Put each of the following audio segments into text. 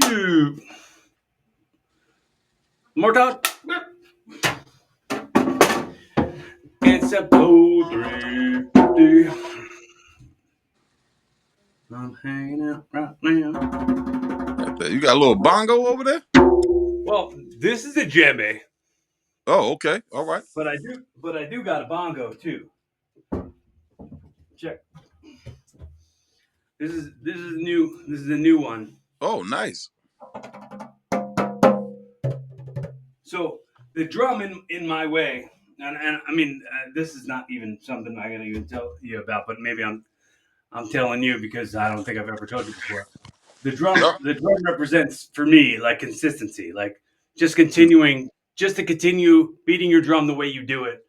shoot. More Todd. It's a 350. I'm hanging out right now. You got a little bongo over there? Well, this is a djembe. Oh, okay. All right. But I do got a bongo too. Check. This is new. This is a new one. Oh, nice. So the drum in my way, and I mean this is not even something I'm gonna even tell you about, but maybe I'm telling you because I don't think I've ever told you before. Oh, The drum represents for me like consistency, like just continuing, just to continue beating your drum the way you do it,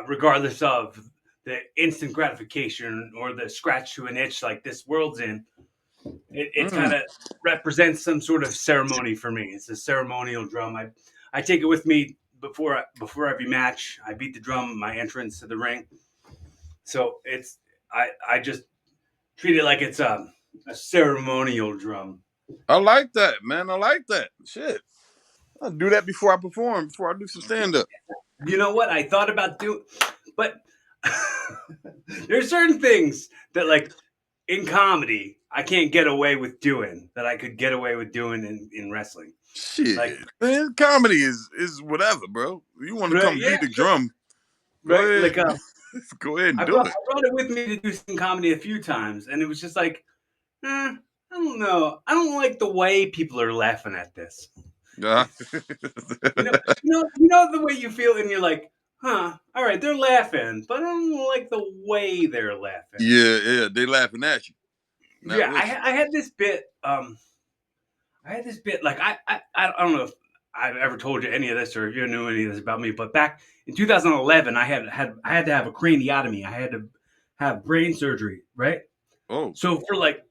regardless of the instant gratification or the scratch to an itch like this world's in. It kind of represents some sort of ceremony for me. It's a ceremonial drum. I take it with me before every match. I beat the drum my entrance to the ring. So I just treat it like it's a ceremonial drum. I like that, man. I like that. Shit. I'll do that before I perform, before I do some stand up. You know what? I thought about doing, but there's certain things that like in comedy I can't get away with doing that I could get away with doing in wrestling. Shit. Like Man, comedy is whatever, bro. You want to right, come yeah, beat the drum, go right. ahead. Like Go ahead and do it. I brought it with me to do some comedy a few times, and it was just like, I don't know. I don't like the way people are laughing at this. Uh, You know the way you feel, and you're like, huh, all right, they're laughing, but I don't like the way they're laughing. yeah, they laughing at you, not Yeah, with you. I had this bit. I had this bit. Like I don't know if I've ever told you any of this or if you knew any of this about me, but back in 2011, I had to have a craniotomy. I had to have brain surgery, right? Oh, So for like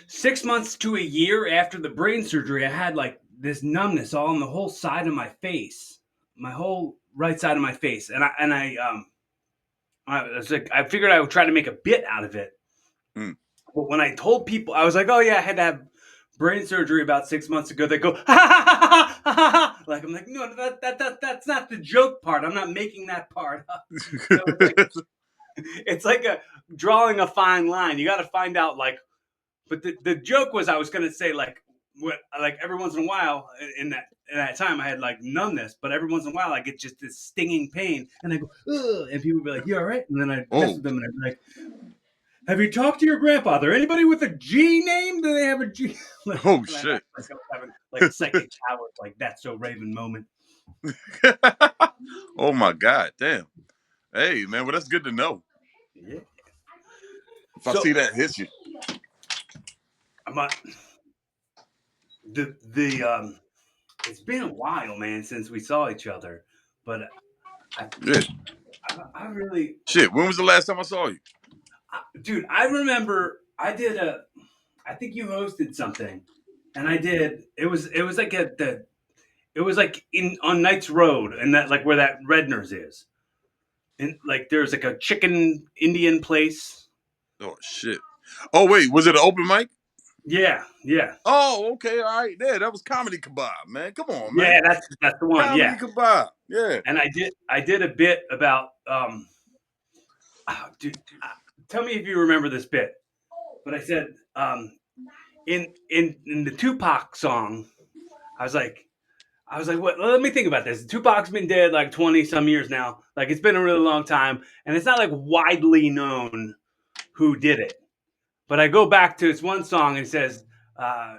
6 months to a year after the brain surgery, I had like this numbness all on the whole side of my face, my whole right side of my face, I was like, I figured I would try to make a bit out of it. mm. But when I told people, I was like, oh yeah, I had to have brain surgery about 6 months ago. They go, ha ha ha ha ha ha. Like I'm like, no, that's not the joke part. I'm not making that part up. So it's like a drawing a fine line. You got to find out like. But the joke was I was gonna say like every once in a while in that time I had like numbness, but every once in a while I get just this stinging pain, and I go, ugh, and people would be like, "You all right?" And then I mess Oh, with them, and I'd be like, "Have you talked to your grandfather? Anybody with a G name? Do they have a G?" Like, oh and I shit. was having like a psychic power, like that's so Raven moment. Oh my god, damn. Hey man, well that's good to know. Yeah. If I So see that hit you. I'm the it's been a while, man, since we saw each other, but I Yeah. I really Shit. When was the last time I saw you? dude, I remember I think you hosted something, and I did. It was like it was like in on Knights Road, and that like where that Redner's is, and like there's like a chicken Indian place. Oh shit. Oh wait, was it an open mic? Yeah, yeah, Oh, okay, all right. Yeah, that was comedy kebab, man. Come on, man. yeah. That's the one. Comedy Yeah, kebab. Yeah. and I did a bit about dude. Tell me if you remember this bit, but I said in the Tupac song, I was like. What? Let me think about this. Tupac's been dead like 20 some years now. Like it's been a really long time, and it's not like widely known who did it. But I go back to his one song and he says, uh,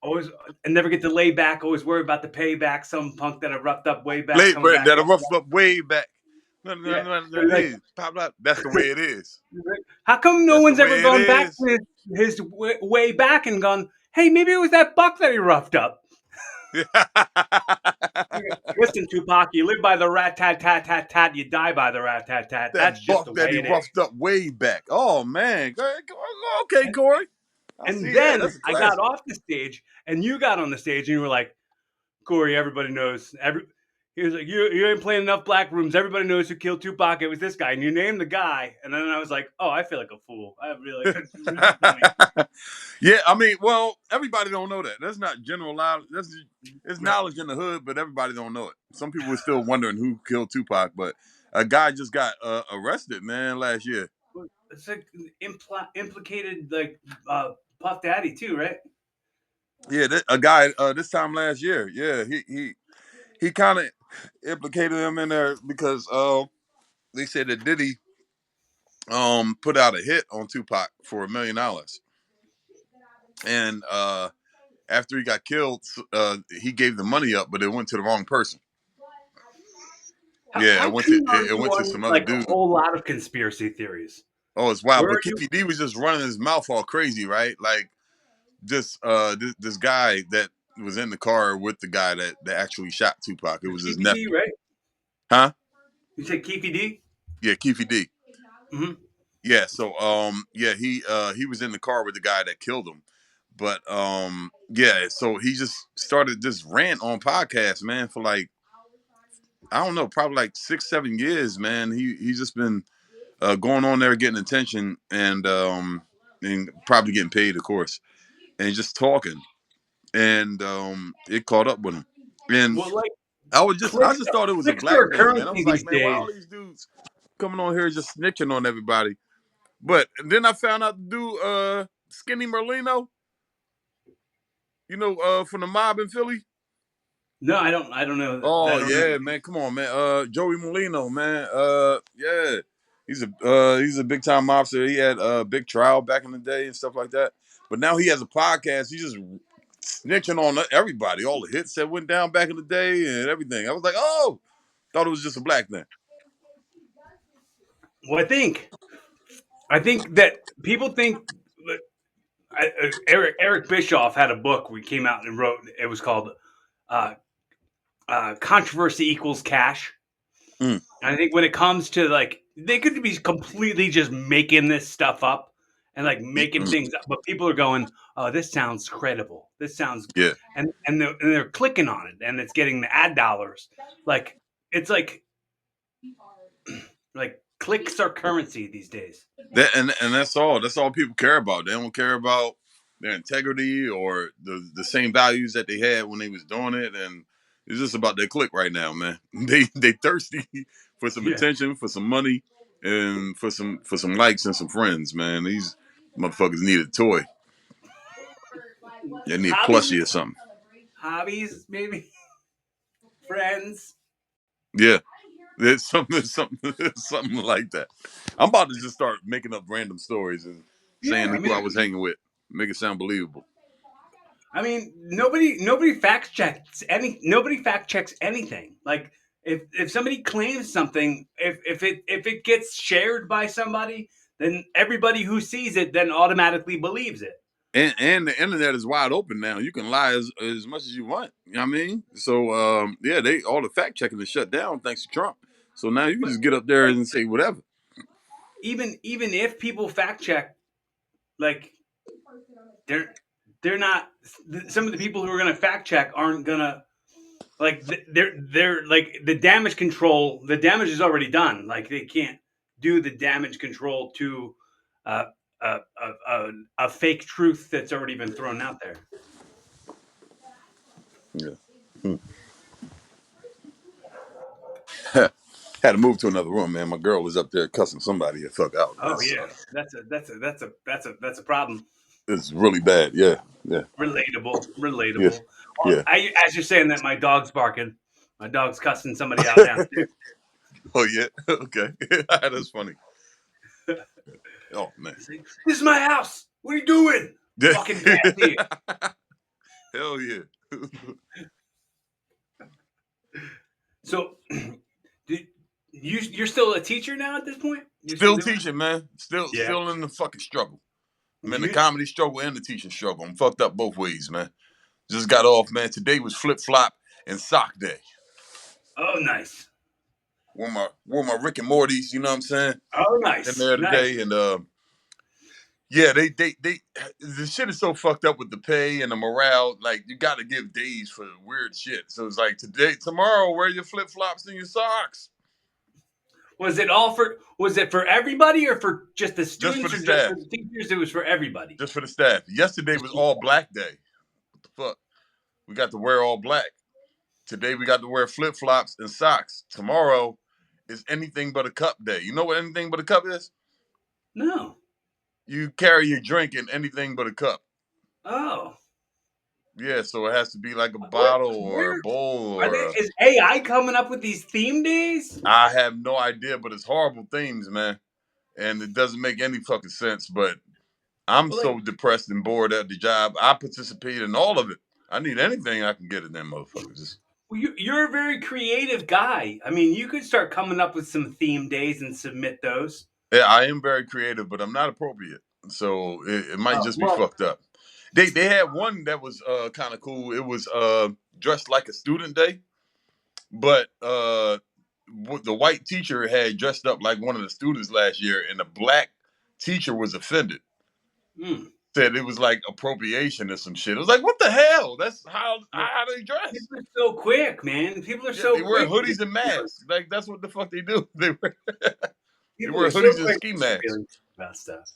always and never get to lay back. Always worry about the payback. Some punk that I roughed up way back Late coming bread back. that rough up way back. No, no, Yeah, no, no, it like is. Pop up. That's the way it is. how come no That's the one's ever way it gone back is. to his way back and gone? Hey, maybe it was that buck that he roughed up. Listen, Tupac, you live by the rat tat tat tat tat, you die by the rat tat tat. That's That just buck the that way he it is. roughed up way back. Oh man. Okay, Corey. I And see that. then That's a I got classic. off the stage, and you got on the stage, and you were like, "Corey, everybody knows. He was like, you ain't playing enough black rooms. Everybody knows who killed Tupac. It was this guy. And you named the guy. And then I was like, oh, I feel like a fool. I really, really funny. Yeah, I mean, well, everybody don't know that. That's not general knowledge. It's Right. knowledge in the hood, but everybody don't know it. Some people are still wondering who killed Tupac, but a guy just got arrested, man, last year. It's like implicated like Puff Daddy too, right? Yeah, a guy this time last year. Yeah, he kind of implicated him in there because they said that Diddy put out a hit on Tupac for $1 million, and after he got killed, he gave the money up, but it went to the wrong person. Yeah, How keen are it you went to on some other like a dude. whole lot of conspiracy theories? Oh, it's wild. Where But are you? Keefy D was just running his mouth all crazy, right? Like this guy that was in the car with the guy that actually shot Tupac. It was his Keefy D, nephew. right? Huh? You said Keefy D? Yeah, Keefy D. Mm-hmm. Yeah, so yeah, he was in the car with the guy that killed him. But yeah, so he just started this rant on podcast, man, for like I don't know, probably like 6, 7 years, man. He's just been going on there getting attention and probably getting paid, of course, and just talking. And it caught up with him. And Well, like I just thought it was a clicks black are a thing, man. I currency was like, these man, why all days. these dudes coming on here just snitching on everybody? But then I found out the dude, Skinny Merlino, from the mob in Philly. No, I don't. I don't know. I Oh don't know. yeah, man. Come on, man. Joey Molino, man. Yeah. He's a big time mobster. He had a big trial back in the day and stuff like that. But now he has a podcast. He's just snitching on everybody, all the hits that went down back in the day and everything. I was like, oh, thought it was just a black thing. Well, I think that people think that Eric Bischoff had a book we came out and wrote. It was called uh, "Controversy Equals Cash." Mm, And I think when it comes to like, they could be completely just making this stuff up and like making mm, things up, but people are going, "Oh, this sounds credible. This sounds," yeah. and they're clicking on it, and it's getting the ad dollars. Like it's like clicks are currency these days. And that's all. That's all people care about. They don't care about their integrity or the same values that they had when they was doing it. And it's just about their click right now, man. They thirsty for some Yeah. attention, for some money, and for some likes and some friends, man. These motherfuckers need a toy. They need a Hobbies, plushie or something. hobbies, maybe friends. Yeah. There's something like that. I'm about to just start making up random stories and Yeah, saying I who I mean, was hanging with. Make it sound believable. nobody fact checks nobody fact checks anything. Like if somebody claims something, if it gets shared by somebody, then everybody who sees it then automatically believes it. And the internet is wide open now. You can lie as much as you want. You know what I mean? So yeah, they all the fact checking is shut down thanks to Trump. So now you can But just get up there like and say whatever. even if people fact check, like they're they're not. Some of the people who are going to fact check aren't gonna like they're like the damage control. The damage is already done. Like they can't do the damage control to uh, a fake truth that's already been thrown out there. Yeah. Hmm. Had to move to another room, man. My girl was up there cussing somebody the fuck out. Oh yeah, that's a problem. It's really bad. Yeah. Yeah. Relatable, Yeah. relatable. Yeah. As you're saying that, my dog's barking. My dog's cussing somebody out downstairs. Oh yeah. Okay. That's funny. Oh man. He's like, "This is my house. What are you doing? Fucking patsy." Hell yeah. So, you're still a teacher now at this point? You're still Still doing it? teaching, man. Still Yeah. still in the fucking struggle. I'm in the You, comedy struggle and the teaching struggle. I'm fucked up both ways, man. Just got off, man. Today was flip flop and sock day. oh, nice. Wore my Rick and Morty's, you know what I'm saying? Oh, In nice. there Nice. today, and Yeah, the shit is so fucked up with the pay and the morale. Like, you got to give days for weird shit. So it's like, tomorrow, wear your flip flops and your socks. Was it for everybody or for just the Just for students the or just staff. for the teachers? It was for everybody. Just for the staff. Yesterday was all black day. What the fuck? We got to wear all black. Today we got to wear flip flops and socks. Tomorrow is anything but a cup day. You know what anything but a cup is? No. You carry your drink in anything but a cup. Oh. Yeah, so it has to be like a Where, bottle or a where bowl are or they? a. Is AI coming up with these theme days? I have no idea, but it's horrible themes, man. And it doesn't make any fucking sense. But I'm Well, like, so depressed and bored at the job. I participate in all of it. I need anything I can get in them motherfuckers. you're a very creative guy. I mean, you could start coming up with some theme days and submit those. Yeah, I am very creative, but I'm not appropriate. So it might just be Well, fucked up. They had one that was kind of cool. It was dressed like a student day, but the white teacher had dressed up like one of the students last year, and the black teacher was offended. mm, Said it was like appropriation or some shit. It was like, what the hell? That's well, how they dress. people are so quick, man. People are Yeah, they so wear quick. hoodies and masks. Like, that's what the fuck they do. They People wear are so hoodies and quick ski to masks. speculate about stuff.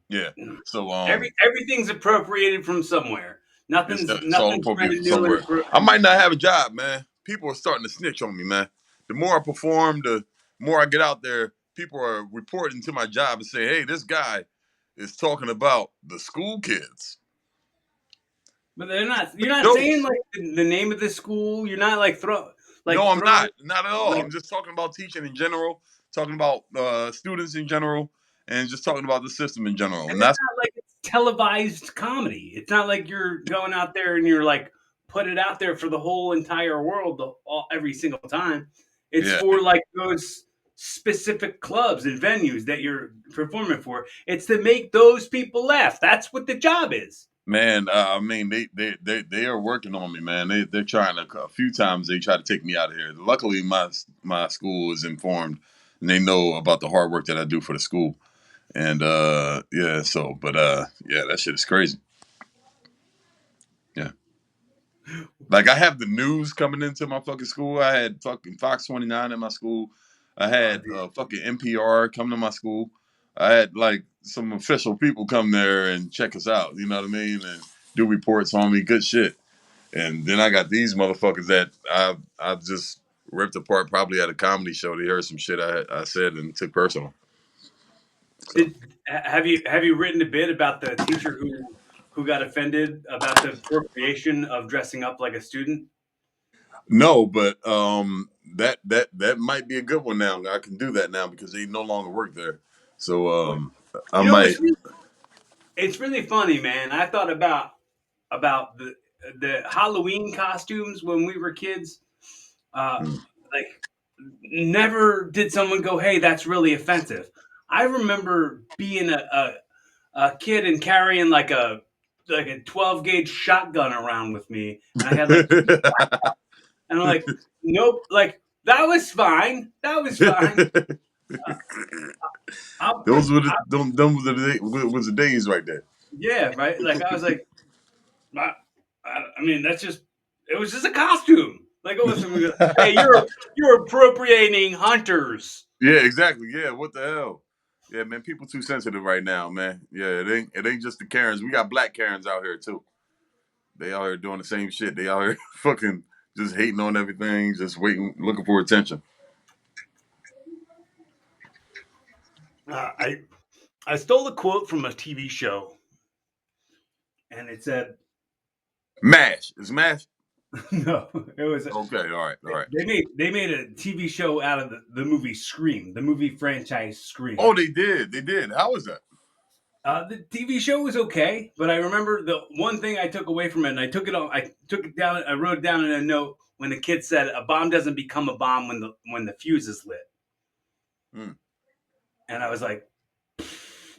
Yeah. So Everything's appropriated from somewhere. it's all Nothing's brand appropriate for new and somewhere. I might not have a job, man. People are starting to snitch on me, man. The more I perform, the more I get out there. People are reporting to my job and say, "Hey, this guy is talking about the school kids." But they're not. You're not saying Jokes. like the name of the school. You're not like No, I'm throwing not at all. like. I'm just talking about teaching in general, talking about students in general, and just talking about the system in general. And And it's that's not like it's televised comedy. It's not like you're going out there and you're like put it out there for the whole entire world every single time. It's yeah. for like those specific clubs and venues that you're performing for. It's to make those people laugh. That's what the job is. Man, I mean, they are working on me, man. They're trying to. A few times they try to take me out of here. Luckily, my school is informed, and they know about the hard work that I do for the school. And yeah, so but yeah, that shit is crazy. Yeah, like I have the news coming into my fucking school. I had fucking Fox 29 in my school. I Oh, had dude. fucking NPR come to my school. I had like some official people come there and check us out. You know what I mean? And do reports on me. Good shit. And then I got these motherfuckers that I've just ripped apart probably at a comedy show. They heard some shit I said and took personal. So Have you written a bit about the teacher who got offended about the appropriation of dressing up like a student? no, but that might be a good one now. I can do that now because they no longer work there. So Well, I you know, might. it's really funny, man. I thought about the Halloween costumes when we were kids. Uh, Mm. like, never did someone go, "Hey, that's really offensive." I remember being a kid and carrying like a 12 gauge shotgun around with me, and I had like and I'm like, nope, like that was fine, that was fine. Uh, I'm, Those were the I, them was the days right there. yeah, right. Like I was like, I, I mean, that's just it was just a costume. Like it was something. Hey, you're appropriating hunters. Yeah, exactly. Yeah, what the hell? Yeah, man, people too sensitive right now, man. Yeah, it ain't just the Karens. We got black Karens out here too. They out here doing the same shit. They out here fucking just hating on everything, just waiting, looking for attention. Uh, I I stole a quote from a TV show, and it said, Mash. Is Mash? no, it was Okay, all right. they made a TV show out of the movie Scream, the movie franchise Scream. Oh, they did. They did. How was that? The TV show was okay, but I remember the one thing I took away from it, and I took it down, I wrote it down in a note when the kid said, "A bomb doesn't become a bomb when the fuse is lit," Hmm. and I was like,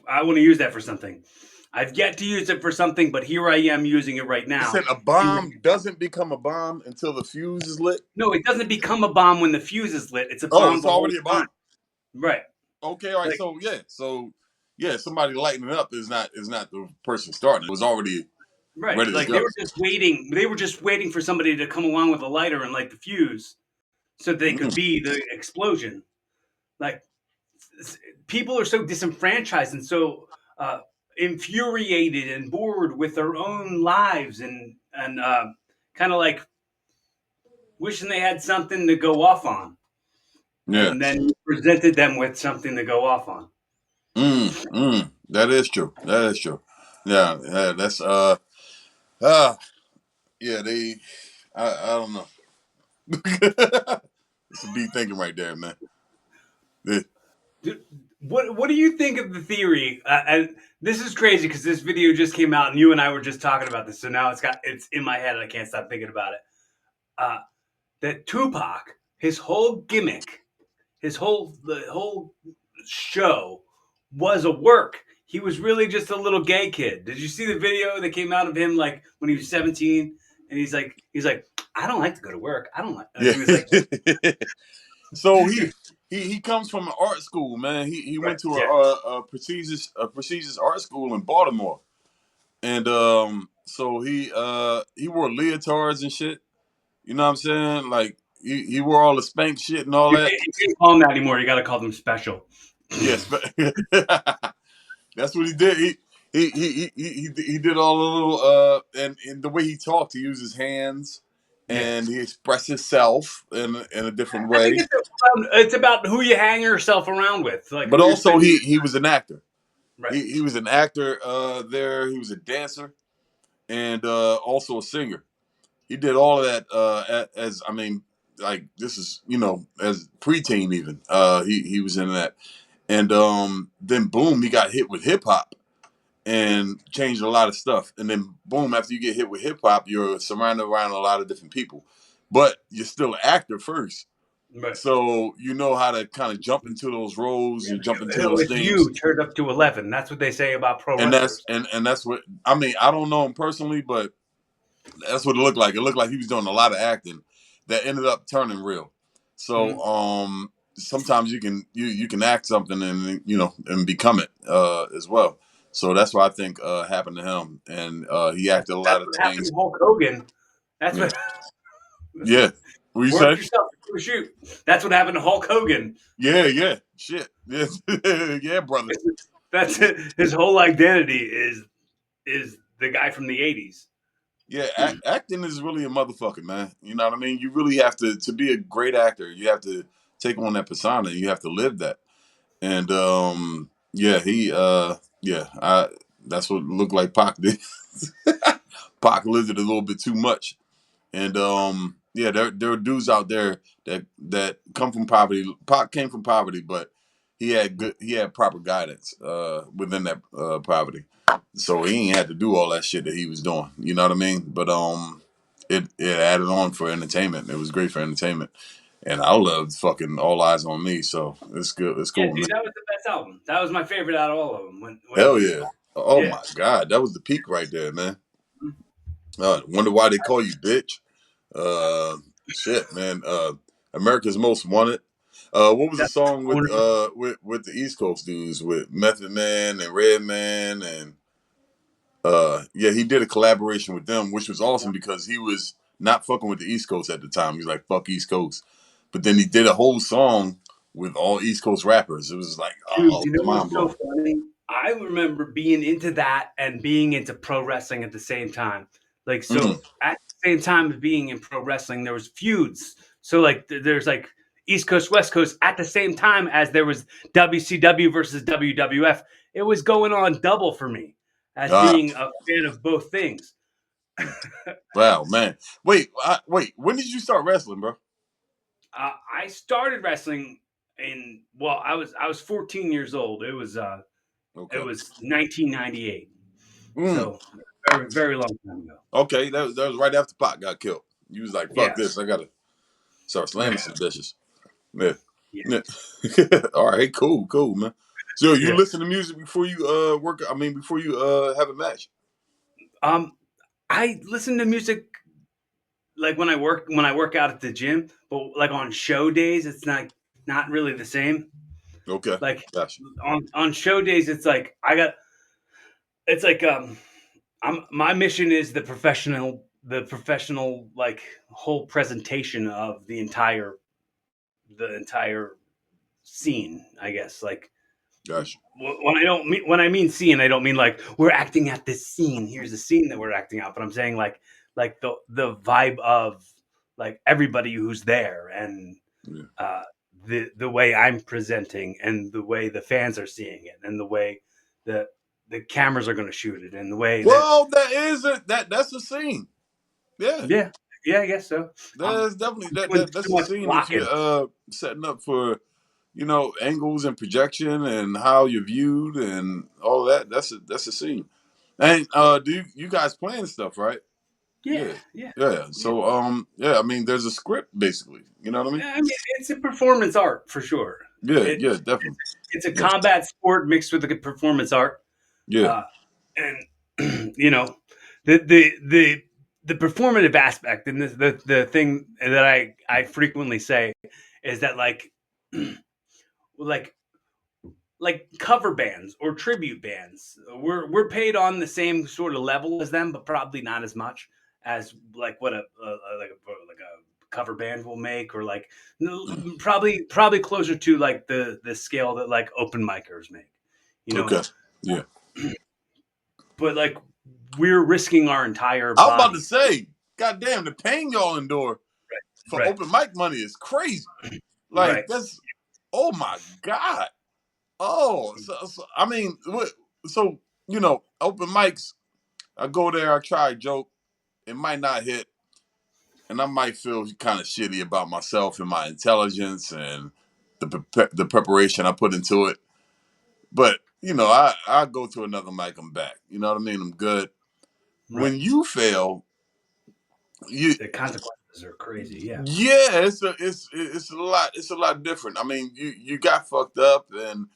I want to use that for something. I've yet to use it for something, but here I am using it right It now. said a bomb doesn't become a bomb until the fuse is lit. No, it doesn't become a bomb when the fuse is lit. It's a Oh, bomb it's the whole already a time. bomb. Right. Okay, all right. Like So yeah, so yeah, somebody lighting it up is not the person starting. It was already Right. ready to Like they go. were just waiting. They were just waiting for somebody to come along with a lighter and light the fuse so they could Mm, be the explosion. Like people are so disenfranchised and so infuriated and bored with their own lives and kind of like wishing they had something to go off on. yeah. And then you presented them with something to go off on. That is true. That is true. Yeah, yeah that's uh yeah, they I don't know. It's a deep thinking right there, man. Yeah. What do you think of the theory? And this is crazy because this video just came out, and you and I were just talking about this. So now it's in my head, and I can't stop thinking about it. Uh, that Tupac, his whole gimmick, the whole show was a work. He was really just a little gay kid. Did you see the video that came out of him like when he was 17? And he's like, I don't like to go to work. I don't like. Yeah. He was like, So he comes from an art school, man. He right, went to yeah, a prestigious art school in Baltimore, and so he wore leotards and shit. You know what I'm saying? Like he wore all the spank shit and all that. you can't call him that anymore. You got to call them special. Yes, that's what he did. He did all the little and the way he talked, he used his hands Yeah. and he expressed himself in a different I think way. it's about who you hang yourself around with, like But who you're also spending. he was an actor. Right. He was an actor there. He was a dancer and also a singer. He did all of that as I mean, like this is as preteen even. He was in that, and then boom, he got hit with hip hop and changed a lot of stuff. And then boom, after you get hit with hip hop, you're surrounded around a lot of different people, but you're still an actor first. Right. So you know how to kind of jump into those roles and jump into those It's things. you turned up to 11. That's what they say about pro And that's wrestlers. and that's what I mean. I don't know him personally, but that's what it looked like. It looked like he was doing a lot of acting that ended up turning real. So Mm-hmm. sometimes you can act something and and become it as well. So that's what I think happened to him, and he acted a lot That's of what happened things. to Hulk Hogan. That's Yeah, what. yeah. What you Work say? yourself into a shoot. That's what happened to Hulk Hogan. Yeah, yeah. Shit. Yeah, yeah, brother. That's it. His whole identity is the guy from the 80s. Yeah, acting is really a motherfucker, man. You know what I mean? You really have to be a great actor. You have to take on that persona. You have to live that. And yeah, yeah, I that's what it looked like Pac did. Pac lived it a little bit too much. And yeah, there are dudes out there that come from poverty. Pac came from poverty, but he had proper guidance within that poverty. So he ain't had to do all that shit that he was doing. You know what I mean? But it added on for entertainment. It was great for entertainment. And I loved fucking All Eyes on Me, so it's good. It's Yeah, cool, dude, man. that was the best album. That was my favorite out of all of them. When it Hell was, yeah. Oh yeah. my god, that was the peak right there, man. Wonder why they call you bitch. Uh, shit, man. America's Most Wanted. What was the That song owner, with the East Coast dudes with Method Man and Redman and yeah, he did a collaboration with them, which was awesome because he was not fucking with the East Coast at the time. He was like, "Fuck East Coast," but then he did a whole song with all East Coast rappers. It was like, dude. oh, You it's know mind what's so blowing. funny? I remember being into that and being into pro wrestling at the same time. Like Mm. so, at the same time as being in pro wrestling, there was feuds. So like, there's like East Coast, West Coast at the same time as there was WCW versus WWF. It was going on double for me as Ah, being a fan of both things. wow, man. Wait. When did you start wrestling, bro? I started wrestling I was 14 years old. It Okay. was 1998. Mm. So very very long time ago. Okay, that was right after Pac got killed. You was like, Yeah, "Fuck this! I gotta start yeah, slamming some dishes." Yeah. yeah, Yeah. All right. Cool, man. So you yeah. listen to music before you work? I mean, before you have a match? Um, I listen to music like when I work out at the gym, but like on show days, it's not really the same. Okay. Like Gotcha. on show days, it's like I'm my mission is the professional like whole presentation of the entire scene, I guess. Like Gotcha. when I mean scene, I don't mean like we're acting at this scene. Here's the scene that we're acting out, but I'm saying like the vibe of like everybody who's there and Yeah. uh, the way I'm presenting and the way the fans are seeing it and the way the the cameras are going to shoot it and the way that Well, that is it. That's a scene. Yeah. yeah yeah I guess so. That's definitely Doing that's too a much scene if blocking. you're setting up for angles and projection and how you're viewed and all that. That's a scene. And Yeah do you guys plan stuff, right? yeah Yeah. yeah Yeah. yeah. So I mean there's a script basically. You know what I mean? I mean, it's a performance art for sure. Yeah, yeah, It's definitely. it's a Yeah. combat sport mixed with a performance art, Yeah. uh, and you know the the the the performative aspect and the thing that I frequently say is that like like cover bands or tribute bands we're paid on the same sort of level as them but probably not as much as like what a cover band will make or like Mm. probably closer to like the scale that like open micers make, you know. Okay. Yeah. But like we're risking our entire I was about to bodies. say, God damn, the pain y'all endure for Right, open mic money is crazy. Like right. that's, oh my god. Oh, so I mean, so open mics. I go there, I try a joke, it might not hit, and I might feel kind of shitty about myself and my intelligence and the preparation I put into it. But I go to another mic, I'm back. You know what I mean? I'm good. Right. When you fail, you The consequences are crazy. Yeah. yeah, it's a lot different. I mean, you got fucked up and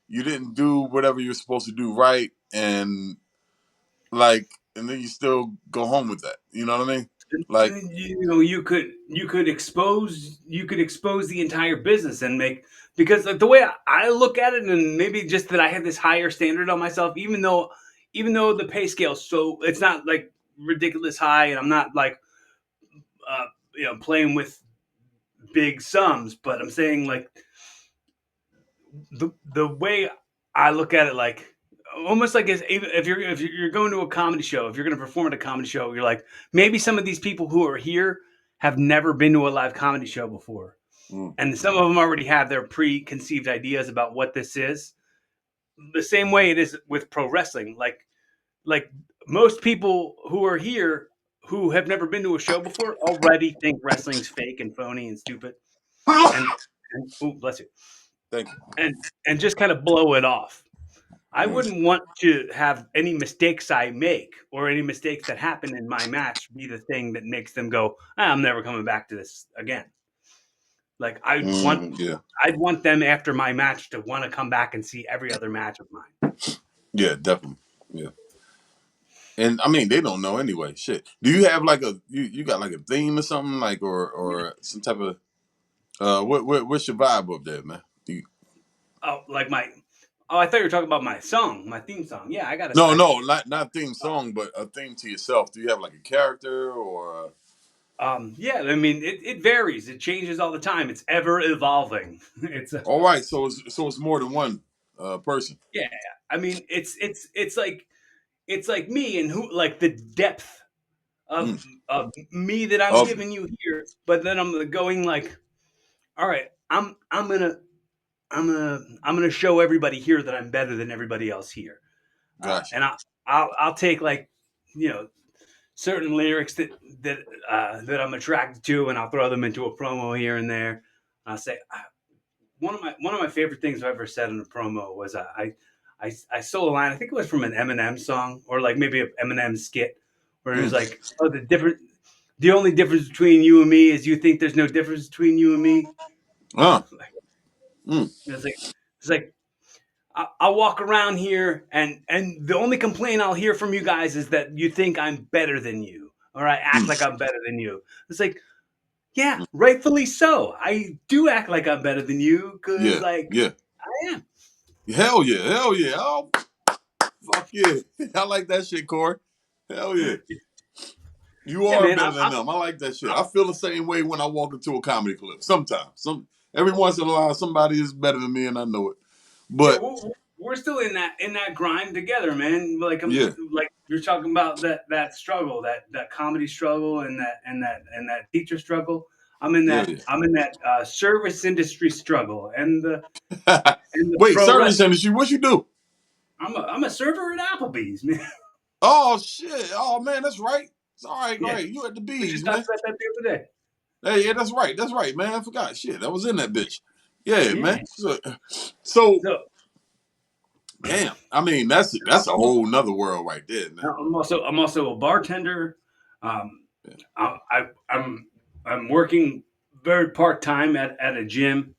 you didn't do whatever you're supposed to do right, and like, and then you still go home with that. You know what I mean? Like, You know, you could expose the entire business and make because like, the way I look at it, and maybe just that I have this higher standard on myself, even though the pay scale so it's not like ridiculous high, and I'm not like uh, playing with big sums, but I'm saying like the way I look at it, like almost like as if you're going to a comedy show, if you're going to perform at a comedy show, you're like maybe some of these people who are here have never been to a live comedy show before, mm, and some of them already have their preconceived ideas about what this is. The same way it is with pro wrestling, like most people who are here who have never been to a show before already think wrestling's fake and phony and stupid, and oh bless you, thank you. and and just kind of blow it off. I Mm, wouldn't want to have any mistakes I make or any mistakes that happen in my match be the thing that makes them go, I'm never coming back to this again. Like yeah, I'd want them after my match to want to come back and see every other match of mine. yeah, definitely, yeah. And I mean, they don't know anyway. Shit. Do you have like you got like a theme or something like or some type of what's your vibe up there, man? Oh, like my I thought you were talking about my song, my theme song. Yeah, I got No, no, not theme song, but a theme to yourself. Do you have like a character or? yeah, I mean it varies. It changes all the time. It's ever evolving. It's a All right, so it's more than one person. yeah. I mean it's like me and who like the depth Mm, of me that I'm okay, giving you here, but then I'm going like, all right, I'm gonna show everybody here that I'm better than everybody else here, gotcha. and I'll take like you know certain lyrics that I'm attracted to, and I'll throw them into a promo here and there. And I'll say one of my favorite things I've ever said in a promo was I stole a line. I think it was from an Eminem song or like maybe an Eminem skit where it was Mm, like, "Oh, the only difference between you and me is you think there's no difference between you and me." uh, Like, mm, it's like I'll walk around here and the only complaint I'll hear from you guys is that you think I'm better than you or I act like mm, I'm better than you. It's like, yeah, mm. rightfully so. I do act like I'm better than you because Yeah, like yeah, am. Hell yeah, hell yeah. Oh, fuck yeah. I like that shit, Corey. Hell yeah. You Yeah, are man. better than them. I like that shit. I'm I feel the same way when I walk into a comedy club. Sometimes, every once in a while, somebody is better than me, and I know it. yeah, But we're still in that grind together, man. Like yeah, like you're talking about that struggle, that comedy struggle, and that teacher struggle. hell I'm in that service industry struggle, yeah. and the Wait, pro service wrestling. industry. What you do? I'm a server at Applebee's, man. Oh shit. Oh man, that's right. It's all right, all Yeah, right. You at the we bees, just talked man. about that the other day. Hey, yeah, that's right. That's right, man. I forgot. Shit, I was in that bitch. Yeah, Yeah. man. So So damn. I mean, that's a I'm whole nother world right there, man. I'm also a bartender. Um, Yeah. I, I I'm I'm working very part time at a gym.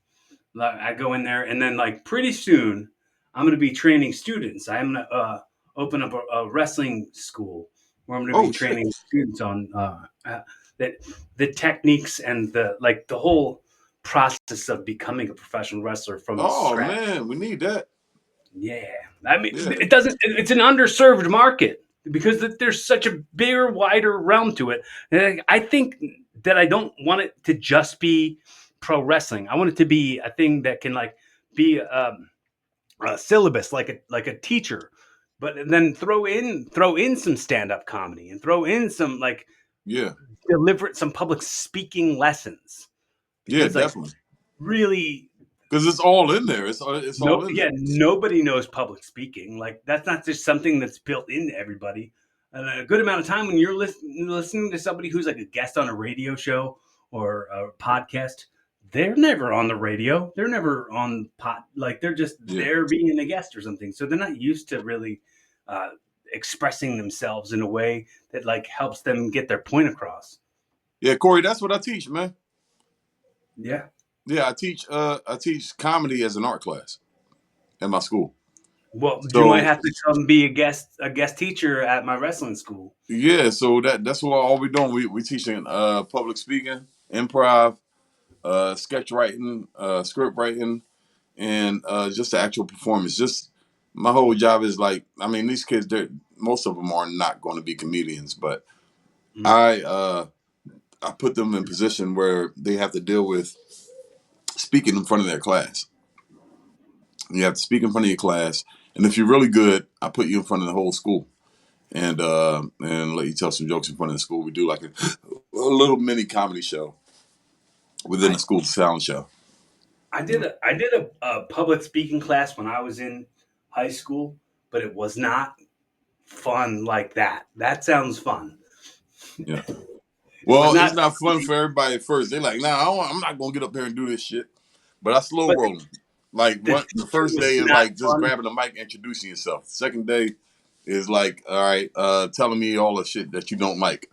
Like, I go in there, and then like pretty soon, I'm going to be training students. I'm going to open up a wrestling school where I'm going to be Oh shit. training students on that the techniques and the whole process of becoming a professional wrestler from Oh scratch. man, we need that. Yeah, I mean, Yeah. it doesn't. It's an underserved market because there's such a bigger, wider realm to it. And I think that I don't want it to just be pro wrestling. I want it to be a thing that can like be a syllabus, like a teacher, but then throw in some stand up comedy and throw in some like Yeah. deliberate some public speaking lessons Yeah, because like definitely. really Because it's all in there. It's no, all in yeah, there. nobody knows public speaking. Like that's not just something that's built into everybody. And a good amount of time when you're listening to somebody who's like a guest on a radio show or a podcast, they're never on the radio. They're never on like they're just Yeah. there being a guest or something. So they're not used to really uh, expressing themselves in a way that like helps them get their point across. Yeah, Corey, that's what I teach, man. Yeah. Yeah, I teach comedy as an art class at my school. Well, you might So have to come be a guest teacher at my wrestling school. yeah, so that's what all we doing. We teaching public speaking, improv, sketch writing, script writing, and just the actual performance. Just my whole job is like, I mean, these kids, most of them are not going to be comedians, but Mm. I uh, I put them in position where they have to deal with speaking in front of their class. You have to speak in front of your class, and if you're really good, I put you in front of the whole school, and let you tell some jokes in front of the school. We do like a little mini comedy show within the I school talent show. I did a public speaking class when I was in high school, but it was not fun like that. That sounds fun. Yeah. It was Well, it's not, not fun for everybody at first. They're like, "Nah, I'm not gonna get up here and do this shit." But I slow but roll them. Like the the teacher first was day is not like just fun. grabbing the mic, introducing yourself. The second day is like, all right, telling me all the shit that you don't like.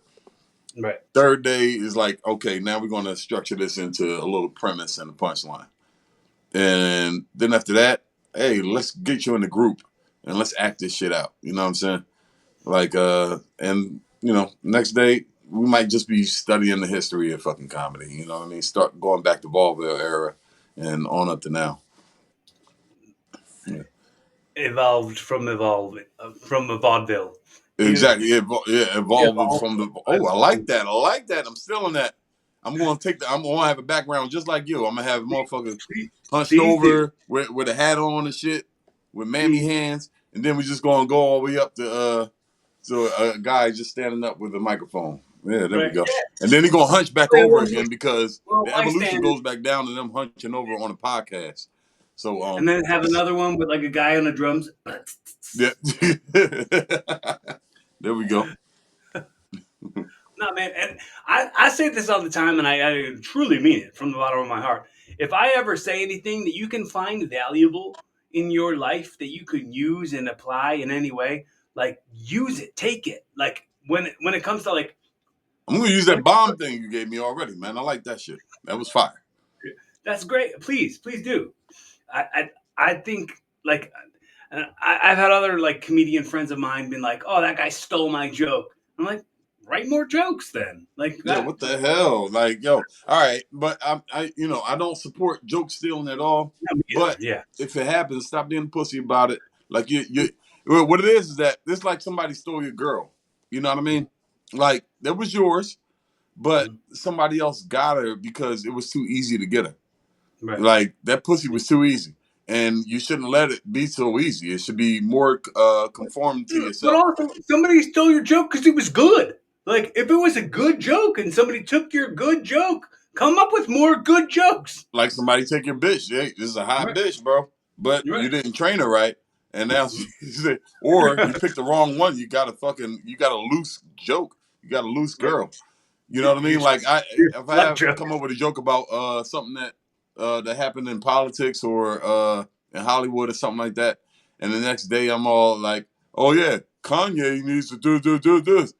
Right. Third day is like, okay, now we're gonna structure this into a little premise and a punchline. And then after that, hey, let's get you in the group and let's act this shit out. You know what I'm saying? Like, and next day we might just be studying the history of fucking comedy. You know what I mean? Start going back to vaudeville era and on up to now. Yeah. From a vaudeville. You Exactly. Yeah, yeah, evolving evolved from the. Oh, I like from that. I like that. I'm still in that. I'm gonna take the. I'm gonna have a background just like you. I'm gonna have a motherfucker please, hunched please do. over with a hat on and shit, with mammy Please, hands, and then we just gonna go all the way up to a guy just standing up with a microphone. Yeah, there we right? go. Yeah. And then he gonna hunch back The over one again because well, the I evolution stand, goes back down to them hunching over on a podcast. So and then have another one with like a guy on the drums. yeah, there we go. No, man, and I say this all the time, and I truly mean it from the bottom of my heart. If I ever say anything that you can find valuable in your life that you could use and apply in any way, like use it, take it. Like when it comes to like I'm gonna use when that bomb thing you gave me already, man. I like that shit. That was fire. that's great. Please do. I think like I've had other like comedian friends of mine been like, "Oh, that guy stole my joke." I'm like, write more jokes then. Like Yeah, that. what the hell? Like, yo, all right, but I don't support joke stealing at all. No, me either. But Yeah. if it happens, stop being a pussy about it. Like well, what it is that it's like somebody stole your girl. You know what I mean? Like that was yours, but Mhm. somebody else got her because it was too easy to get her. Right. Like that pussy Yeah. was too easy, and you shouldn't let it be so easy. It should be more conform to But yourself. also, somebody stole your joke because it was good. Like, if it was a good joke and somebody took your good joke, come up with more good jokes. Like somebody take your bitch. Hey, this is a hot Right. bitch, bro. But Right. you didn't train her right, and now or you picked the wrong one. You got a loose joke. You got a loose Right. girl. You know what I mean? Like Your if I slut have joke. come up with a joke about something that happened in politics or in Hollywood or something like that, and the next day I'm all like, oh yeah, Kanye needs to do this.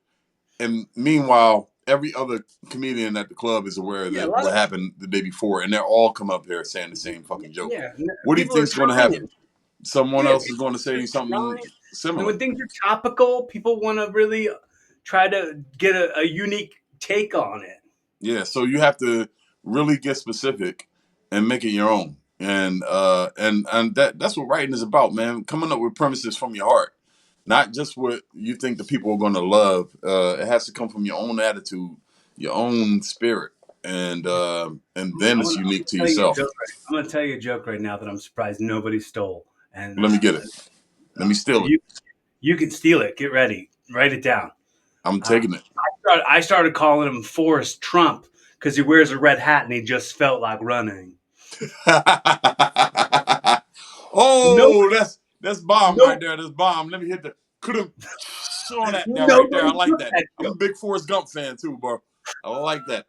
And meanwhile, every other comedian at the club is aware Yeah, a that lot what of happened the day before, and they're all come up here saying the same fucking joke. yeah, What do you people are think is going to trying. happen? Someone Yeah, else is people going to say are something trying. And similar. when things are topical, people want to really try to get a unique take on it. Yeah, so you have to really get specific and make it your own. And that's what writing is about, man. Coming up with premises from your heart, not just what you think the people are going to love. It has to come from your own attitude, your own spirit, and then it's I'm unique gonna to tell you a yourself. joke. I'm gonna tell you a joke right now that I'm surprised nobody stole. And Let me get it. Let me steal it. you can steal it. Get ready. Write it down. I'm Uh, taking it. I started calling him Forrest Trump because he wears a red hat and he just felt like running. No, Oh, that's bomb right no, there. That's bomb. Let me hit the could have on that right there. I nobody like took that. that I'm a joke. big Forrest Gump fan too, bro. I like that.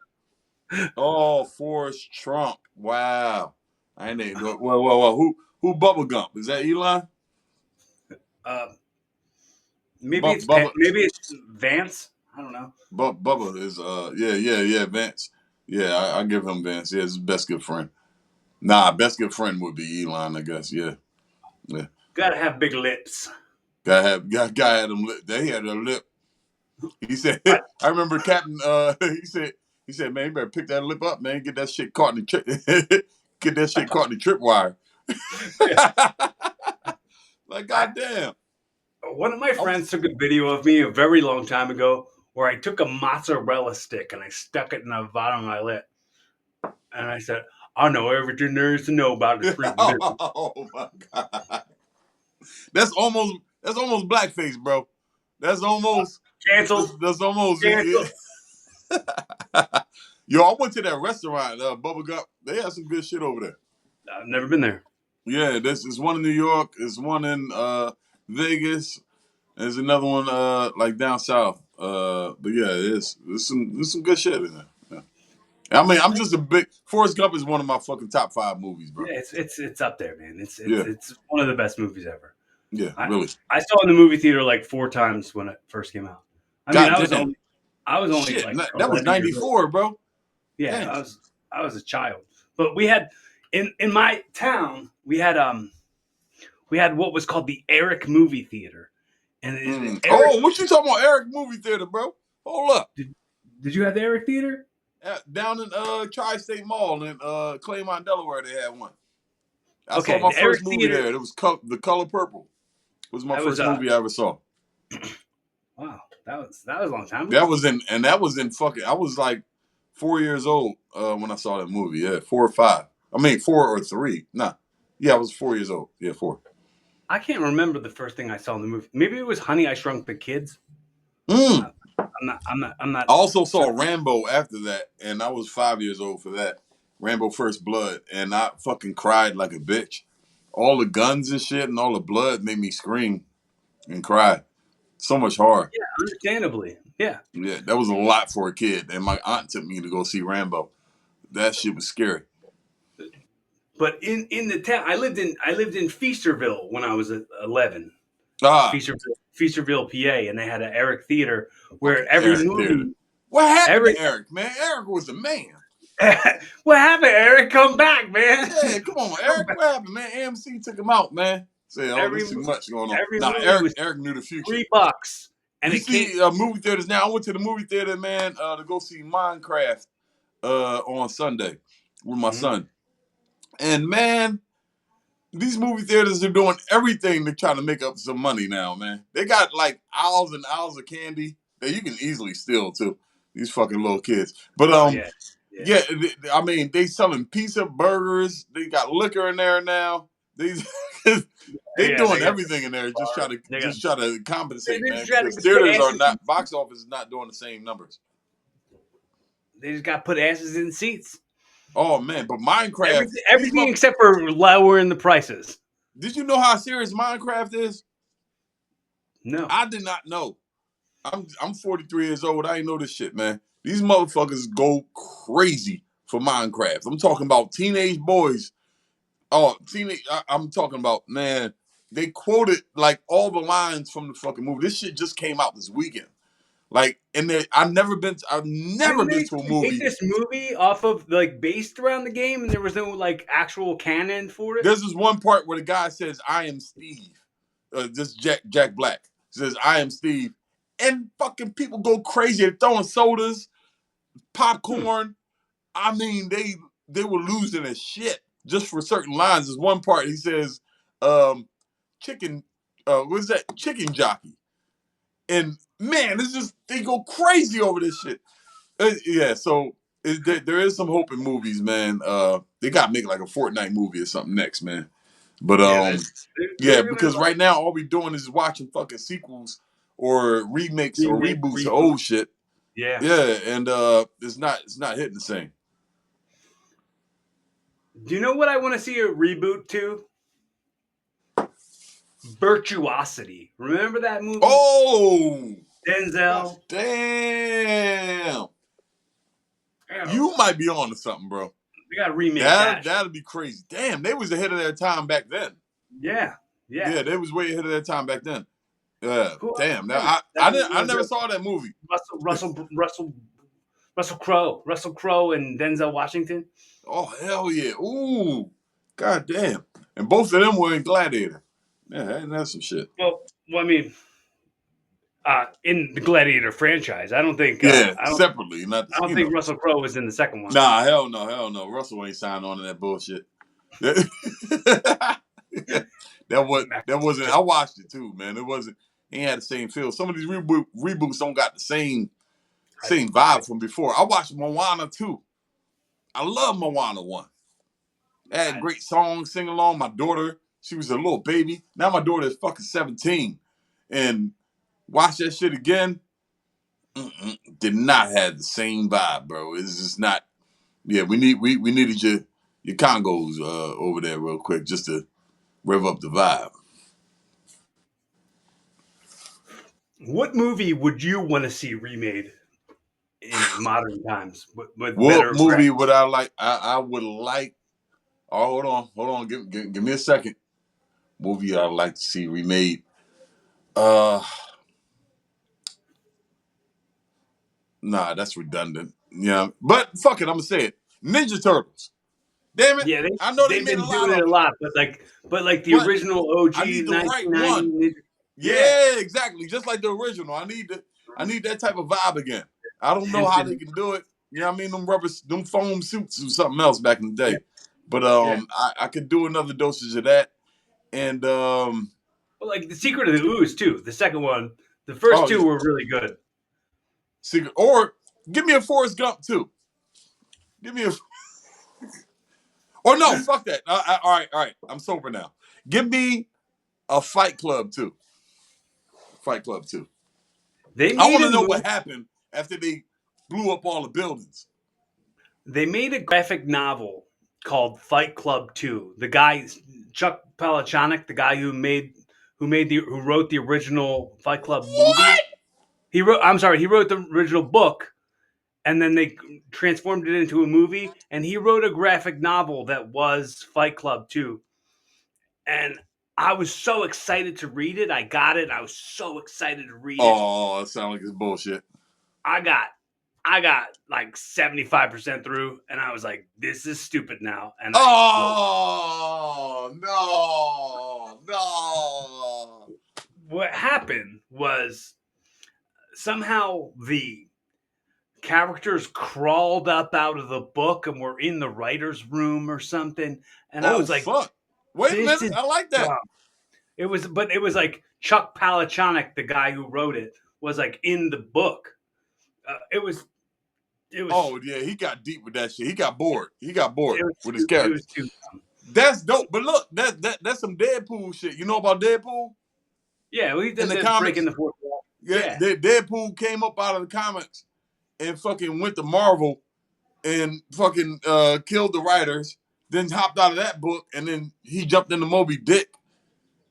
Oh, Forrest Trump. Wow. I ain't whoa. Who Bubba Gump? Is that Elon? Uh, maybe it's Bubba maybe it's Vance. I don't know. Bubba is yeah Vance. Yeah, I give him Vance. Yeah, his best good friend. Nah, best good friend would be Elon, I guess. Yeah. Yeah. Gotta have big lips. Guy had him lip. They had a lip. He said, I, I remember Captain. He said, man, you better pick that lip up, man. Get that shit caught in the get that shit caught in the tripwire. Like, I, goddamn. one of my I was, friends took a video of me a very long time ago where I took a mozzarella stick and I stuck it in the bottom of my lip, and I said, "I know everything there is to know about the street business." oh my god. That's almost blackface, bro. That's almost Canceled. that's almost. Canceled. Yo, I went to that restaurant, Bubba Gump. They had some good shit over there. I've never been there. Yeah, this is one in New York. There's one in Vegas. There's another one like down south. But yeah, there's some good shit in there. Yeah. I mean, I'm just a big Forrest Gump is one of my fucking top 5 movies, bro. Yeah, it's up there, man. Yeah, It's one of the best movies ever. yeah, I really. I saw it in the movie theater like 4 times when it first came out. I mean, God damn. I was only Shit, like that was 11 years old. '94, bro. Yeah, Damn. I was a child. But we had in my town we had what was called the Eric Movie Theater, and Eric Oh, what you talking about, Eric Movie Theater, bro? Hold up. did, did you have the Eric Theater? Down in Tri-State Mall in Claymont, Delaware, they had one. I saw Okay, my the Eric first movie Theater. there. It was The Color Purple. It was my That was first movie I ever saw. wow. That was a long time ago. That was in fucking. I was like 4 years old when I saw that movie. Yeah, 4 or 5. I mean 4 or 3. Nah, yeah, I was 4 years old. Yeah, 4. I can't remember the first thing I saw in the movie. Maybe it was Honey I Shrunk the Kids. Mm. Uh, I'm not I also saw certain. Rambo after that, and I was 5 years old for that. Rambo First Blood, and I fucking cried like a bitch. All the guns and shit and all the blood made me scream and cry. So much horror. Yeah, understandably. Yeah. Yeah, that was a lot for a kid. And my aunt took me to go see Rambo. That shit was scary. But in the town, I lived in Feasterville when I was 11. Ah, Feasterville, PA, and they had an Eric Theater where fucking every Eric Theater. movie, What happened every to Eric, man? Eric was a man. what happened, Eric? Come back, man! Yeah, come on, Come Eric. back. What happened, man? AMC took him out, man. Say, oh, Every there's too much going on. every Nah, movie Eric. was Eric knew the future. $3, And You it came. see movie theaters now. I went to the movie theater, man, to go see Minecraft on Sunday with my Mhm. son. And man, these movie theaters are doing everything to try to make up some money now, man. They got like aisles and aisles of candy that you can easily steal too. These fucking little kids. But Oh yeah, yeah, yeah, I mean, they selling pizza, burgers. They got liquor in there now. They they yeah. They doing got everything in there just try bars. to They got. just try to compensate, They man, just got because to put theaters are asses. not box office is not doing the same numbers. They just got to put asses in seats. Oh man, but Minecraft, Everything except for lowering the prices. did you know how serious Minecraft is? No. I did not know. I'm 43 years old. I ain't know this shit, man. These motherfuckers go crazy for Minecraft. I'm talking about teenage boys. Oh, teenage. I'm talking about, man. They quoted like all the lines from the fucking movie. This shit just came out this weekend. Like, and I've never Didn't been they to a make movie. this movie off of like based around the game, and there was no like actual canon for it? There's this one part where the guy says, "I am Steve." This Jack Black says, "I am Steve," and fucking people go crazy. They're throwing sodas, Hmm. popcorn. I mean, they were losing their shit just for certain lines. There's one part he says, "Chicken, what's that? Chicken jockey." And man, it's just they go crazy over this shit. Yeah, so there is some hope in movies, man. They got to make like a Fortnite movie or something next, man. But Yeah, yeah, they're gonna because like right now all we doing is watching fucking sequels or remakes or remake, reboots of reboot. old shit. Yeah. Yeah, and it's not hitting the same. Do you know what I want to see a reboot to? Virtuosity. Remember that movie? Oh, gosh, Denzel. damn! Oh, You might be on to something, bro. we got to remake That that. that'd be crazy. Damn, they was ahead of their time back then. Yeah, yeah. Yeah, they was way ahead of their time back then. Yeah, Who else damn. was Now, in it? That I was never saw that movie. Russell Crowe, and Denzel Washington. Oh hell yeah! Ooh, god damn! And both of them were in Gladiator. Yeah, that's some shit. Well, I mean, in the Gladiator franchise, Yeah, separately, not I don't think Russell Crowe was in the second one. Nah, hell no. Russell ain't signed on to that bullshit. that wasn't. I watched it too, man. It wasn't. He ain't had the same feel. Some of these reboots don't got the same vibe from before. I watched Moana too. I love Moana 1. It had I, great songs, sing along. My daughter, she was a little baby. Now my daughter is fucking 17. And watch that shit again. Did not have the same vibe, bro. It's just not. Yeah, we needed your Congos over there real quick just to rev up the vibe. what movie would you want to see remade in modern times with What better movie graphics? would I like? I would like. Oh, hold on. Give me a second. Movie I'd like to see remade. Uh, nah, that's redundant. Yeah, but fuck it. I'm gonna say it. Ninja Turtles. Damn it! Yeah, I know they they've made a been lot doing it of a them, lot, but like the but original I OG need the right one. 1990. Yeah, Yeah, exactly. Just like the original. I need that type of vibe again. I don't know hence how the they can do it. You know what I mean? Them foam suits or something else back in the yeah, day. But yeah. I could do another dosage of that. And Well, like the Secret of the Ooze too. The second one, the first oh two yeah, were really good. secret or give me a Forrest Gump too. Give me a or no, fuck that. All right. I'm sober now. Give me a Fight Club too. Fight Club too. They I made want a to know movie. what happened after they blew up all the buildings. They made a graphic novel called Fight Club 2. The guy Chuck Palahniuk, the guy who wrote the original Fight Club movie. What? He wrote the original book and then they transformed it into a movie and he wrote a graphic novel that was Fight Club 2. And I was so excited to read it. I got it. I was so excited to read it. Oh, it sounds like it's bullshit. I got I got like 75% through and I was like, this is stupid now. And I closed. Oh no, no. What happened was somehow the characters crawled up out of the book and were in the writer's room or something. And I Oh was like, fuck! Wait a this minute, is I like that. dumb. But it was like Chuck Palahniuk, the guy who wrote it, was like in the book. It was Oh yeah, he got deep with that shit. He got bored. He got bored it was with his too it was character. too dumb. That's dope. But look, that's some Deadpool shit. You know about Deadpool Yeah, we in did the the breaking comics? the fourth wall. Yeah, Yeah. Deadpool came up out of the comics and fucking went to Marvel and fucking killed the writers. Then hopped out of that book and then he jumped into Moby Dick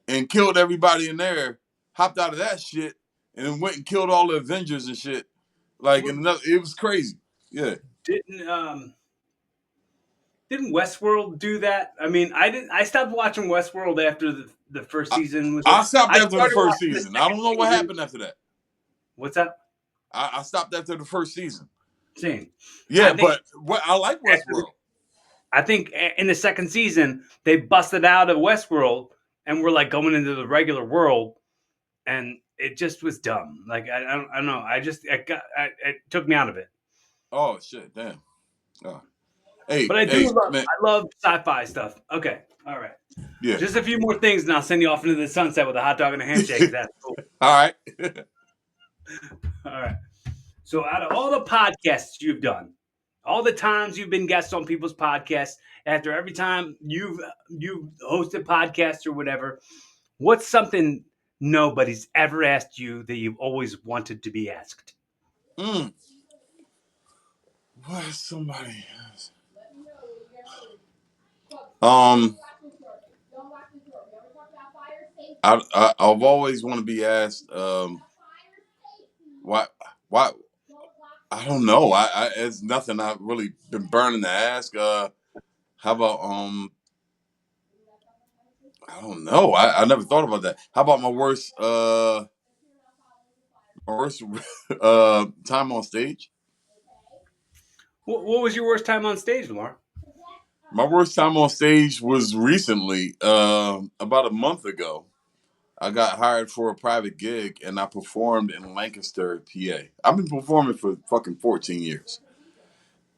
and killed everybody in there. Hopped out of that shit and then went and killed all the Avengers and shit. Like, Well, and another, it was crazy. Yeah. didn't um didn't Westworld do that? I mean, I stopped watching Westworld after the first I, season was I over. stopped I after the started first watching the season. I second don't know what season. happened after that. What's that? I stopped after the first season. Same. Yeah, I think but what I like Westworld. I think in the second season they busted out of Westworld and were like going into the regular world, and it just was dumb. Like I don't know. It took me out of it. Oh shit, damn. Oh. Hey, But I do hey, love man. I love sci-fi stuff. Okay, all right. Yeah. Just a few more things, and I'll send you off into the sunset with a hot dog and a handshake. That's cool. All right. All right. So, out of all the podcasts you've done, all the times you've been guests on people's podcasts, after every time you've hosted podcasts or whatever, what's something nobody's ever asked you that you've always wanted to be asked? Mm. What is somebody else? Um, I've always want to be asked. Why? Why? I don't know. It's nothing I've really been burning to ask. How about I don't know. I never thought about that. How about my worst time on stage? What was your worst time on stage, Lamarr? My worst time on stage was recently, about a month ago. I got hired for a private gig and I performed in Lancaster, PA. I've been performing for fucking 14 years.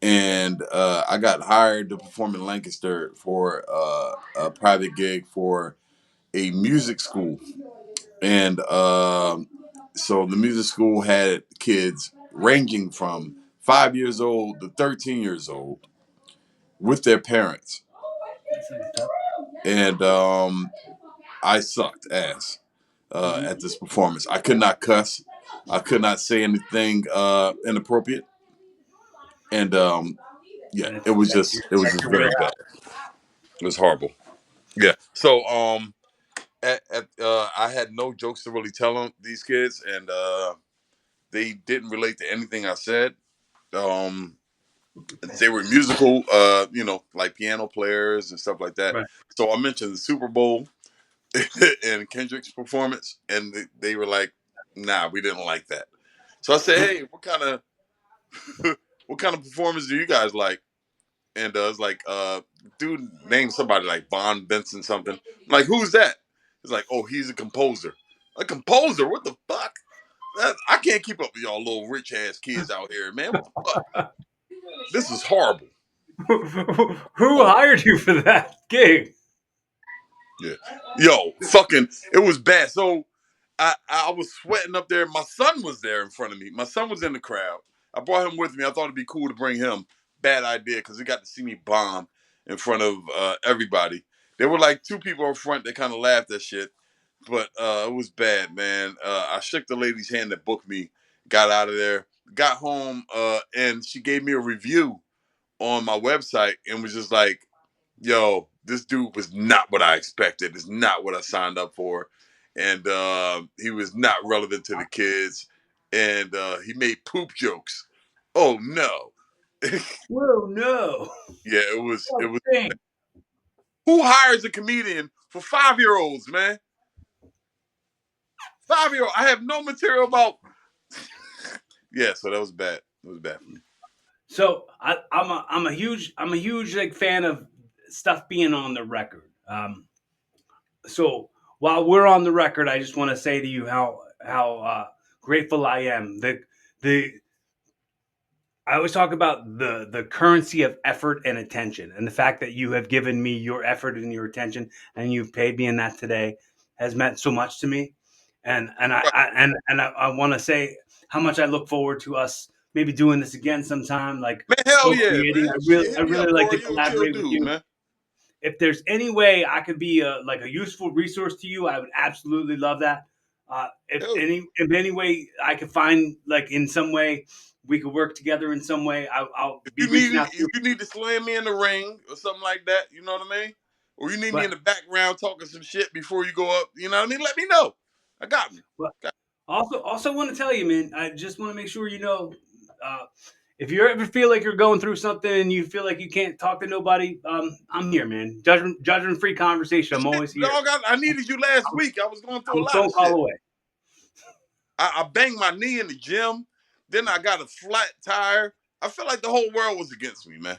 And I got hired to perform in Lancaster for a private gig for a music school. And so the music school had kids ranging from 5 years old to 13 years old with their parents. And I sucked ass at this performance. I could not cuss. I could not say anything inappropriate. And yeah, That's, it was that's, your, just it was that's just your very warehouse. bad. It was horrible. Yeah. So I had no jokes to really tell them these kids, and they didn't relate to anything I said. Um, they were musical, like piano players and stuff like that. Right. So I mentioned the Super Bowl and Kendrick's performance, and they were like, "Nah, we didn't like that." So I said, "Hey, what kind of performance do you guys like?" And it's like, dude, name somebody like Von Benson something. I'm like, who's that? It's like, oh, he's a composer. A composer? What the fuck? I can't keep up with y'all little rich ass kids out here, man. What the fuck? This is horrible. Who Oh, hired you for that gig? yeah. Yo, fucking, it was bad. So I was sweating up there. My son was there in front of me. My son was in the crowd. I brought him with me. I thought it'd be cool to bring him. Bad idea because he got to see me bomb in front of everybody. There were like two people up front that kind of laughed at shit, but it was bad, man. I shook the lady's hand that booked me, got out of there, got home, and she gave me a review on my website and was just like, yo, this dude was not what I expected. It's not what I signed up for. And he was not relevant to the kids. And he made poop jokes. Oh no. Whoa, no. Yeah, it was Dang. who hires a comedian for 5 year olds, man? 5 year old. I have no material about yeah, so that was bad. It was bad for me. So I'm a huge like fan of stuff being on the record. So while we're on the record, I just want to say to you how grateful I am. The I always talk about the currency of effort and attention, and the fact that you have given me your effort and your attention, and you've paid me in that today has meant so much to me. Right. I want to say how much I look forward to us maybe doing this again sometime, like Man, hell yeah, co-creating. man. Shit, I hit me up, really like to Corey. You a chill collaborate with dude, you. man. If there's any way I could be like a useful resource to you, I would absolutely love that. Hell yeah. If any way I could find, like, in some way we could work together in some way, I'll be reaching out to If you. you need to slam me in the ring or something like that, you know what I mean? Or you need me in But the background talking some shit before you go up, you know what I mean? Let me know. I got me. but Got also want to tell you, man. I just want to make sure you know. Uh, if you ever feel like you're going through something and you feel like you can't talk to nobody, I'm here, man. Judgment free conversation. I'm shit, always here. dog. I needed you last I'm, week. I was going through I'm a a lot phone of call shit. away. I banged my knee in the gym. Then I got a flat tire. I felt like the whole world was against me, man.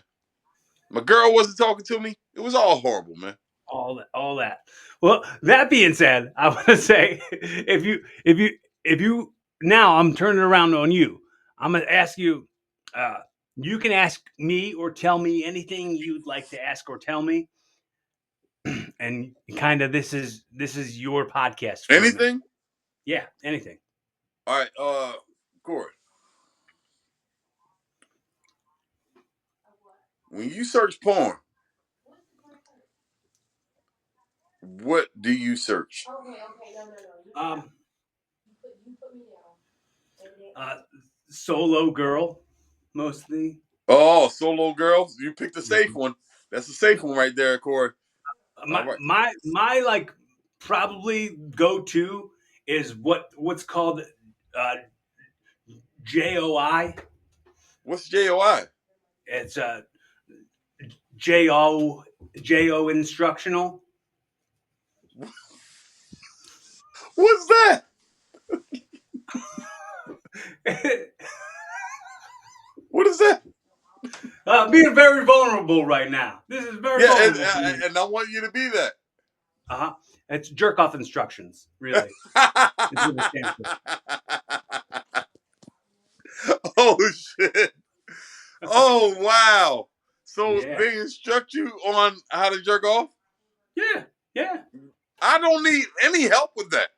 My girl wasn't talking to me. It was all horrible, man. All that. Well, that being said, I want to say, if you now, I'm turning around on you. I'm going to ask you. Uh, you can ask me or tell me anything you'd like to ask or tell me, and kind of this is your podcast for me. Anything? Yeah, anything. All right, Corey. When you search porn, what do you search? Um, uh, Solo girl, mostly. Oh, solo girls. You picked a safe Mhm. one. That's a safe one right there, Corey. All right. My like probably go to is what's called uh, JOI. What's JOI? It's JO instructional. What's that? What is that? Being very vulnerable right now. This is very Yeah, vulnerable for me. and I want you to be that. Uh huh. It's jerk off instructions. Really, is what it stands for. Oh shit. Oh wow. So Yeah, they instruct you on how to jerk off? yeah, yeah. I don't need any help with that.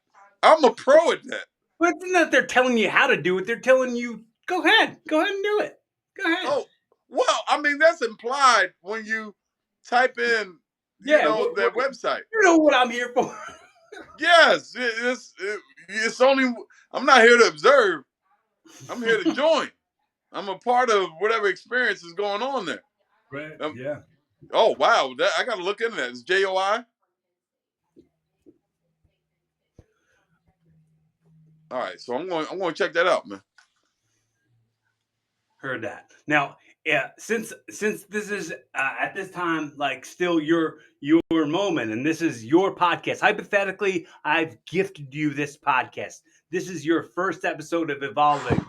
I'm a pro at that. But it's not they're telling you how to do it. They're telling you go ahead and do it. Go ahead. Oh, well, I mean that's implied when you type in, Yeah, their website. you know what I'm here for. Yes, it's only. I'm not here to observe. I'm here to join. I'm a part of whatever experience is going on there. Right. Um, Yeah. oh wow, I got to look into that. It's JOI. All right, so I'm going to check that out, man. Heard that. Now, yeah, since this is at this time like still your moment, and this is your podcast. Hypothetically, I've gifted you this podcast. This is your first episode of Evolving, your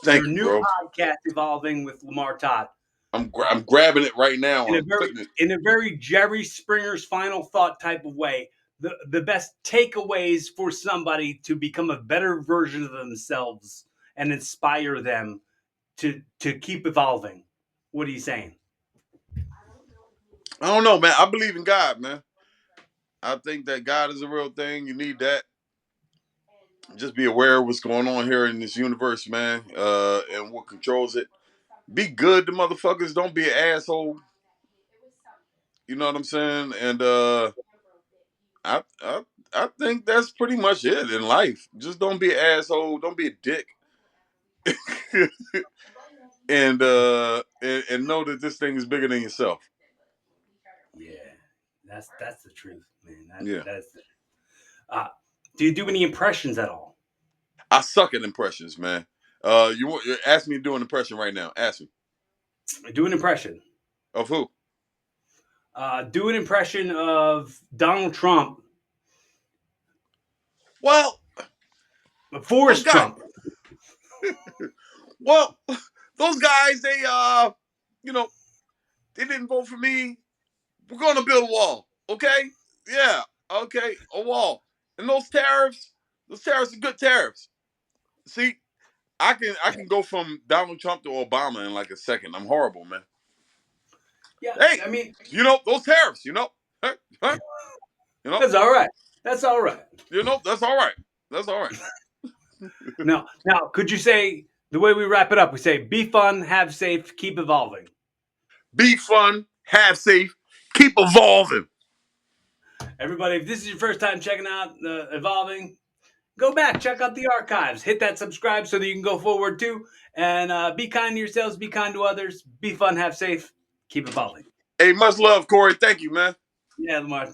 Thank you, new bro. podcast, Evolving with Lamarr Todd. I'm Um, grabbing it right now. in a I'm very putting it. Jerry Springer's final thought type of way, the best takeaways for somebody to become a better version of themselves and inspire them to keep evolving. What are you saying? I don't know, man. I believe in God, man. I think that God is a real thing. You need that. Just be aware of what's going on here in this universe, man, and what controls it. Be good to motherfuckers. Don't be an asshole. You know what I'm saying? And I, I I think that's pretty much it in life. Just don't be an asshole. Don't be a dick. And know that this thing is bigger than yourself. Yeah, that's the truth, man. Yeah. That's the truth. Uh, do you do any impressions at all? I suck at impressions, man. You ask me to do an impression right now. Ask me. Do an impression. Of who? Do an impression of Donald Trump, Well, those Forrest guys. Trump. Well, those guys. You know, they didn't vote for me. We're going to build a wall. Okay. Yeah. Okay. A wall. And those tariffs are good tariffs. See, I can go from Donald Trump to Obama in like a second. I'm horrible, man. Yeah, Hey, I mean, those tariffs. Huh, huh, you know, that's all right. That's all right. that's all right. That's all right. Now, could you say the way we wrap it up? We say, be fun, have safe, keep evolving. Be fun, have safe, keep evolving. Everybody, if this is your first time checking out Evolving, go back, check out the archives, hit that subscribe so that you can go forward too. And be kind to yourselves, be kind to others, be fun, have safe, keep evolving. Hey, much love, Corey. Thank you, man. Yeah, Lamarr, thanks.